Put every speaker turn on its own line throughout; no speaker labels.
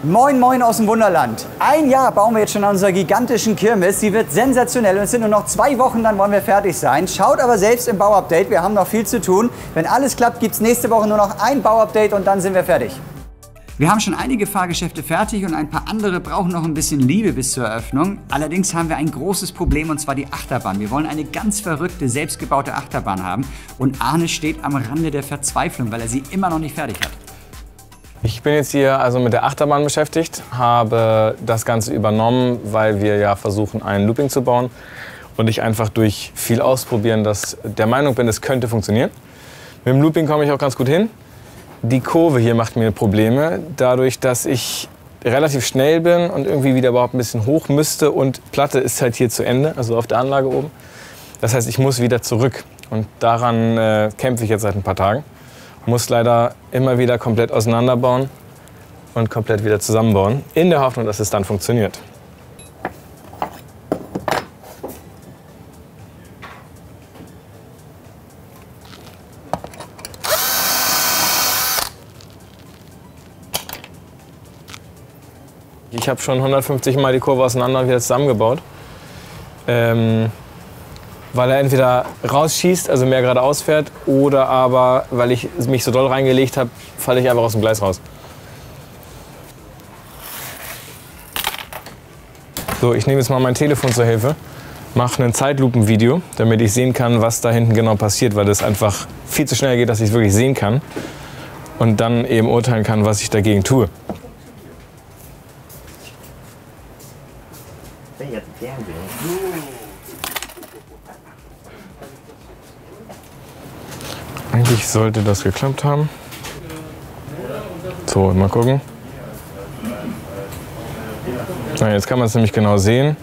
Moin Moin aus dem Wunderland. Ein Jahr bauen wir jetzt schon an unserer gigantischen Kirmes. Sie wird sensationell und es sind nur noch 2 Wochen, dann wollen wir fertig sein. Schaut aber selbst im Bauupdate, wir haben noch viel zu tun. Wenn alles klappt, gibt es nächste Woche nur noch ein Bauupdate und dann sind wir fertig. Wir haben schon einige Fahrgeschäfte fertig und ein paar andere brauchen noch ein bisschen Liebe bis zur Eröffnung. Allerdings haben wir ein großes Problem und zwar die Achterbahn. Wir wollen eine ganz verrückte, selbstgebaute Achterbahn haben und Arne steht am Rande der Verzweiflung, weil er sie immer noch nicht fertig hat.
Ich bin jetzt hier also mit der Achterbahn beschäftigt, habe das Ganze übernommen, weil wir ja versuchen, ein Looping zu bauen und ich einfach durch viel Ausprobieren der Meinung bin, es könnte funktionieren. Mit dem Looping komme ich auch ganz gut hin. Die Kurve hier macht mir Probleme, dadurch, dass ich relativ schnell bin und irgendwie wieder überhaupt ein bisschen hoch müsste und Platte ist halt hier zu Ende, also auf der Anlage oben. Das heißt, ich muss wieder zurück und daran kämpfe ich jetzt seit ein paar Tagen. Muss leider immer wieder komplett auseinanderbauen und komplett wieder zusammenbauen, in der Hoffnung, dass es dann funktioniert. Ich habe schon 150 Mal die Kurve auseinander und wieder zusammengebaut. Weil er entweder rausschießt, also mehr geradeaus fährt, oder aber, weil ich mich so doll reingelegt habe, falle ich einfach aus dem Gleis raus. So, ich nehme jetzt mal mein Telefon zur Hilfe, mache ein Zeitlupenvideo, damit ich sehen kann, was da hinten genau passiert, weil das einfach viel zu schnell geht, dass ich es wirklich sehen kann und dann eben urteilen kann, was ich dagegen tue. Eigentlich sollte das geklappt haben. So, mal gucken. Na, jetzt kann man es nämlich genau sehen,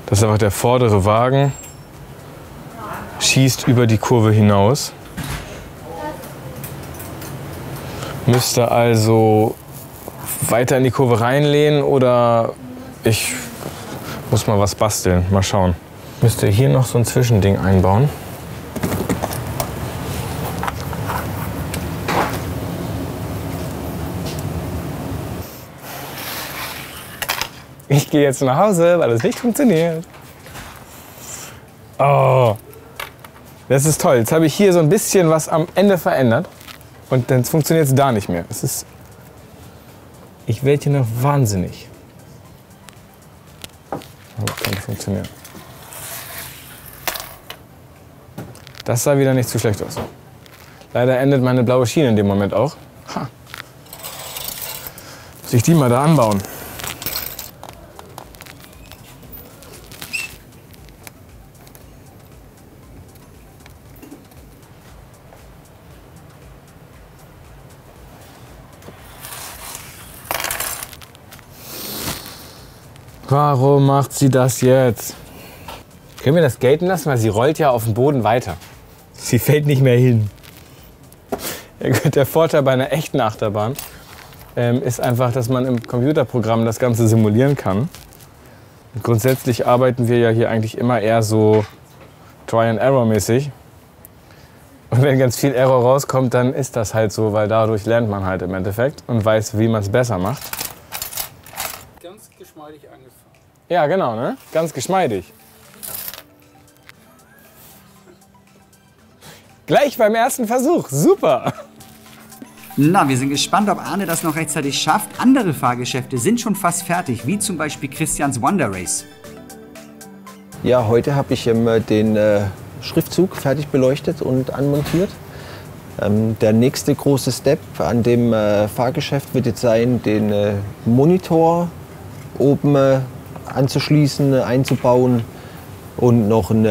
dass einfach der vordere Wagen schießt über die Kurve hinaus. Müsste also weiter in die Kurve reinlehnen oder ich muss mal was basteln. Mal schauen. Müsste hier noch so ein Zwischending einbauen. Ich gehe jetzt nach Hause, weil es nicht funktioniert. Oh, das ist toll. Jetzt habe ich hier so ein bisschen was am Ende verändert und dann funktioniert es da nicht mehr. Ich werde hier noch wahnsinnig. Aber das könnte funktionieren. Das sah wieder nicht zu schlecht aus. Leider endet meine blaue Schiene in dem Moment auch. Ha. Muss ich die mal da anbauen? Warum macht sie das jetzt? Können wir das gelten lassen, weil sie rollt ja auf dem Boden weiter. Sie fällt nicht mehr hin. Der Vorteil bei einer echten Achterbahn ist einfach, dass man im Computerprogramm das Ganze simulieren kann. Und grundsätzlich arbeiten wir ja hier eigentlich immer eher so Try-and-Error-mäßig. Und wenn ganz viel Error rauskommt, dann ist das halt so, weil dadurch lernt man halt im Endeffekt und weiß, wie man es besser macht.
Ganz geschmeidig angefangen.
Ja, genau, ne? Ganz geschmeidig. Gleich beim ersten Versuch. Super!
Na, wir sind gespannt, ob Arne das noch rechtzeitig schafft. Andere Fahrgeschäfte sind schon fast fertig, wie zum Beispiel Christians Wonder Race.
Ja, heute habe ich den Schriftzug fertig beleuchtet und anmontiert. Der nächste große Step an dem Fahrgeschäft wird jetzt sein, den Monitor oben anzuschließen, einzubauen und noch ein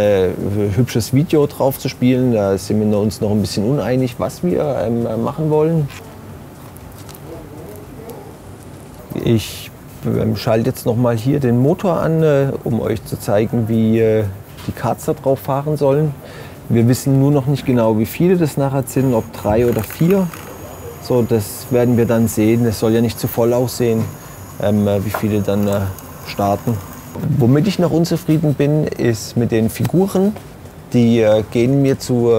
hübsches Video drauf zu spielen. Da sind wir uns noch ein bisschen uneinig, was wir machen wollen. Ich schalte jetzt noch mal hier den Motor an, um euch zu zeigen, wie die Karts da drauf fahren sollen. Wir wissen nur noch nicht genau, wie viele das nachher sind, ob 3 oder 4. So, das werden wir dann sehen. Es soll ja nicht zu voll aussehen, wie viele dann starten. Womit ich noch unzufrieden bin, ist mit den Figuren. Die gehen mir zu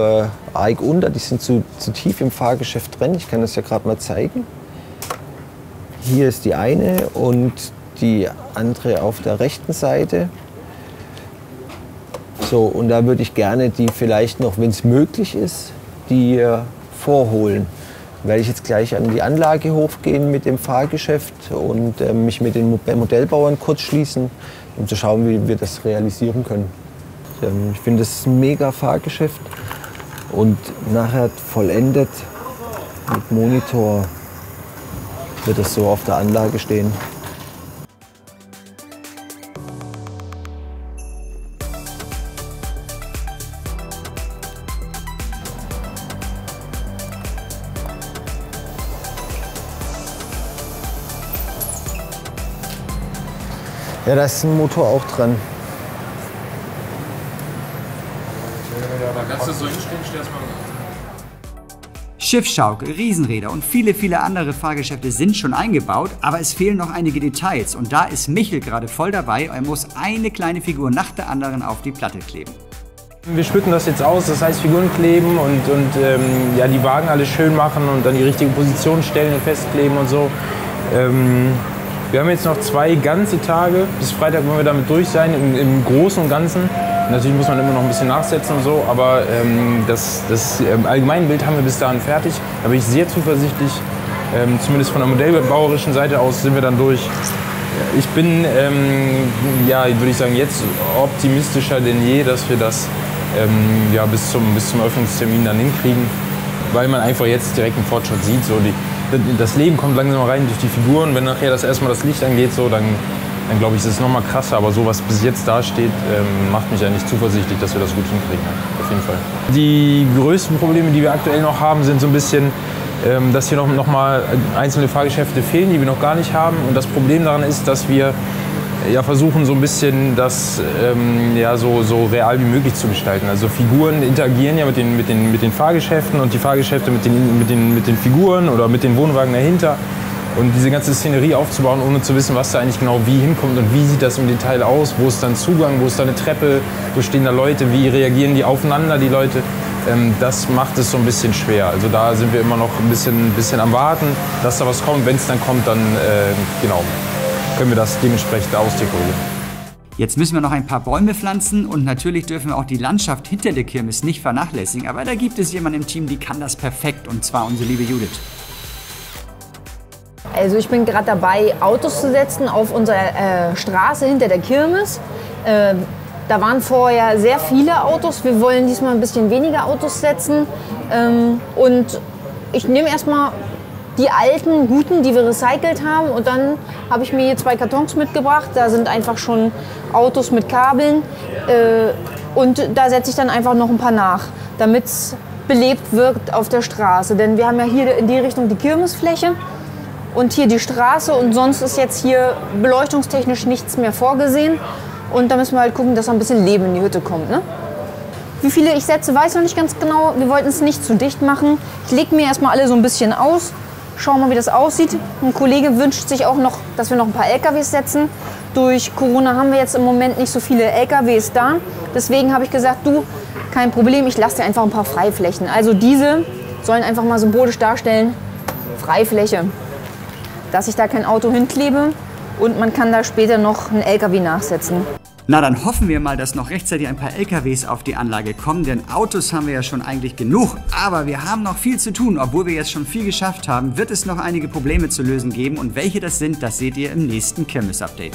arg unter, die sind zu tief im Fahrgeschäft drin. Ich kann das ja gerade mal zeigen. Hier ist die eine und die andere auf der rechten Seite. So, und da würde ich gerne die vielleicht noch, wenn es möglich ist, die vorholen. Werde ich jetzt gleich an die Anlage hochgehen mit dem Fahrgeschäft und mich mit den Modellbauern kurz schließen, um zu schauen, wie wir das realisieren können. Ich finde, das ist ein mega Fahrgeschäft und nachher vollendet mit Monitor wird es so auf der Anlage stehen. Ja, da ist ein Motor auch dran.
Kannst du so hinstellen, stellst mal.
Schiffsschaukel, Riesenräder und viele andere Fahrgeschäfte sind schon eingebaut, aber es fehlen noch einige Details und da ist Michel gerade voll dabei. Er muss eine kleine Figur nach der anderen auf die Platte kleben.
Wir schmücken das jetzt aus, das heißt Figuren kleben und ja, die Wagen alle schön machen und dann die richtige Position stellen und festkleben und so. Wir haben jetzt noch 2 ganze Tage, bis Freitag wollen wir damit durch sein, im Großen und Ganzen. Natürlich muss man immer noch ein bisschen nachsetzen und so, aber das Allgemeinbild haben wir bis dahin fertig. Da bin ich sehr zuversichtlich, zumindest von der modellbauerischen Seite aus sind wir dann durch. Ich bin, ja, würde ich sagen, jetzt optimistischer denn je, dass wir das ja, bis zum Öffnungstermin dann hinkriegen, weil man einfach jetzt direkt einen Fortschritt sieht. So das Leben kommt langsam rein durch die Figuren. Wenn nachher erstmal das Licht angeht, so, dann glaube ich, ist es noch mal krasser. Aber so, was bis jetzt da steht, macht mich eigentlich zuversichtlich, dass wir das gut hinkriegen. Auf jeden Fall. Die größten Probleme, die wir aktuell noch haben, sind so ein bisschen, dass hier noch mal einzelne Fahrgeschäfte fehlen, die wir noch gar nicht haben. Und das Problem daran ist, dass wir ja, versuchen, so ein bisschen das ja, so real wie möglich zu gestalten. Also Figuren interagieren ja mit den Fahrgeschäften und die Fahrgeschäfte mit den Figuren oder mit den Wohnwagen dahinter. Und diese ganze Szenerie aufzubauen, ohne zu wissen, was da eigentlich genau wie hinkommt und wie sieht das im Detail aus, wo ist dann Zugang, wo ist da eine Treppe, wo stehen da Leute, wie reagieren die aufeinander, die Leute. Das macht es so ein bisschen schwer. Also da sind wir immer noch ein bisschen am Warten, dass da was kommt. Wenn es dann kommt, dann genau, können wir das dementsprechend ausdekorieren.
Jetzt müssen wir noch ein paar Bäume pflanzen und natürlich dürfen wir auch die Landschaft hinter der Kirmes nicht vernachlässigen. Aber da gibt es jemanden im Team, die kann das perfekt, und zwar unsere liebe Judith.
Also ich bin gerade dabei, Autos zu setzen auf unserer Straße hinter der Kirmes. Da waren vorher sehr viele Autos. Wir wollen diesmal ein bisschen weniger Autos setzen. Und ich nehme erstmal die alten, guten, die wir recycelt haben. Und dann habe ich mir hier 2 Kartons mitgebracht. Da sind einfach schon Autos mit Kabeln. Und da setze ich dann einfach noch ein paar nach, damit es belebt wirkt auf der Straße. Denn wir haben ja hier in die Richtung die Kirmesfläche. Und hier die Straße und sonst ist jetzt hier beleuchtungstechnisch nichts mehr vorgesehen. Und da müssen wir halt gucken, dass ein bisschen Leben in die Hütte kommt. Ne? Wie viele ich setze, weiß ich noch nicht ganz genau. Wir wollten es nicht zu dicht machen. Ich lege mir erstmal alle so ein bisschen aus. Schauen mal, wie das aussieht. Ein Kollege wünscht sich auch noch, dass wir noch ein paar LKWs setzen. Durch Corona haben wir jetzt im Moment nicht so viele LKWs da. Deswegen habe ich gesagt, du, kein Problem, ich lasse dir einfach ein paar Freiflächen. Also diese sollen einfach mal symbolisch darstellen, Freifläche. Dass ich da kein Auto hinklebe und man kann da später noch einen LKW nachsetzen.
Na, dann hoffen wir mal, dass noch rechtzeitig ein paar LKWs auf die Anlage kommen, denn Autos haben wir ja schon eigentlich genug. Aber wir haben noch viel zu tun. Obwohl wir jetzt schon viel geschafft haben, wird es noch einige Probleme zu lösen geben. Und welche das sind, das seht ihr im nächsten Kirmes-Update.